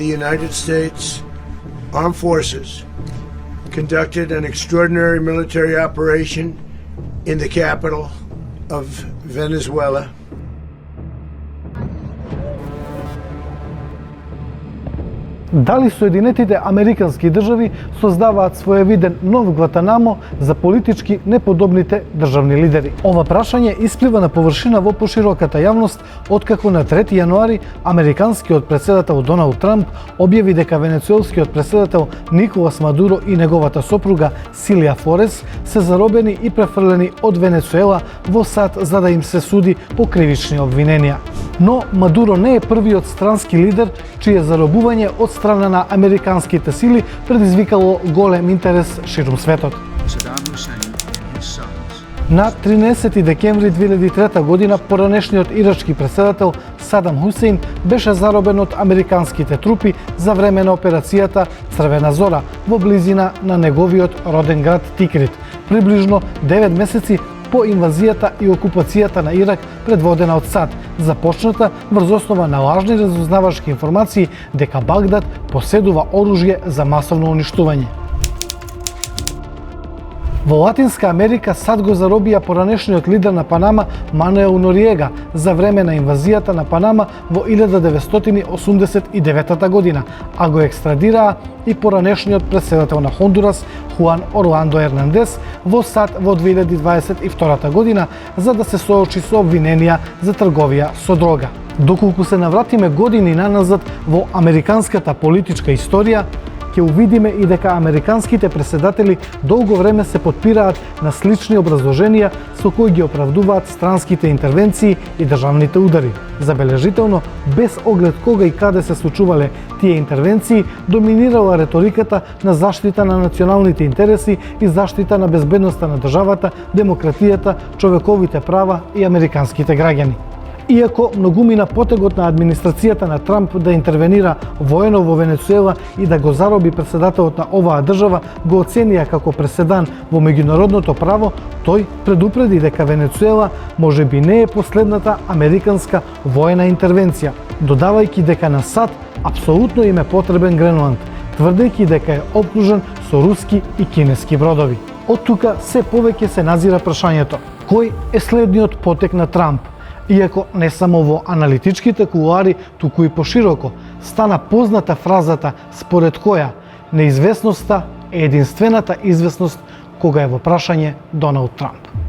the United States Armed Forces conducted an extraordinary military operation in the capital of Venezuela. Дали Соединетите Американски држави создаваат своевиден нов Гвантанамо за политички неподобните државни лидери? Ова прашање исплива на површина во пошироката јавност откако на 3 јануари американскиот претседател Доналд Трамп објави дека венецуелскиот претседател Николас Мадуро и неговата сопруга Силија Форес се заробени и префрлени од Венецуела во САД за да им се суди по кривични обвиненија. Но Мадуро не е првиот странски лидер чие заробување од страна на американските сили предизвикало голем интерес ширум светот. На 13 декември 2003 година поранешниот ирачки претседател Садам Хусеин беше заробен од американските трупи за време на операцијата Црвена зора во близина на неговиот роден град Тикрит, приближно 9 месеци по инвазијата и окупацијата на Ирак предводена од САД, започната врз основа на лажни разузнавачки информации дека Багдад поседува оружје за масовно уништување. Во Латинска Америка САД го заробија поранешниот лидер на Панама Мануел Нориега за време на инвазијата на Панама во 1989 година, а го екстрадираа и поранешниот претседател на Хондурас Хуан Орландо Ернандес во САД во 2022 година за да се соочи со обвиненија за трговија со дрога. Доколку се навратиме години наназад во американската политичка историја, ќе увидиме и дека американските претседатели долго време се потпираат на слични образложенија со кои ги оправдуваат странските интервенции и државните удари. Забележително, без оглед кога и каде се случувале тие интервенции, доминирала реториката на заштита на националните интереси и заштита на безбедноста на државата, демократијата, човековите права и американските граѓани. Иако многумина потегот на администрацијата на Трамп да интервенира воено во Венецуела и да го зароби претседателот на оваа држава го оценија како преседан во меѓународното право, тој предупреди дека Венецуела можеби не е последната американска воена интервенција, додавајќи дека на САД апсолутно им е потребен Гренланд, тврдејќи дека е опкружен со руски и кинески бродови. Од тука се повеќе се назира прашањето: кој е следниот потек на Трамп? Иако не само во аналитичките кулуари, туку и пошироко, стана позната фразата според која неизвестноста е единствената известност кога е во прашање Доналд Трамп.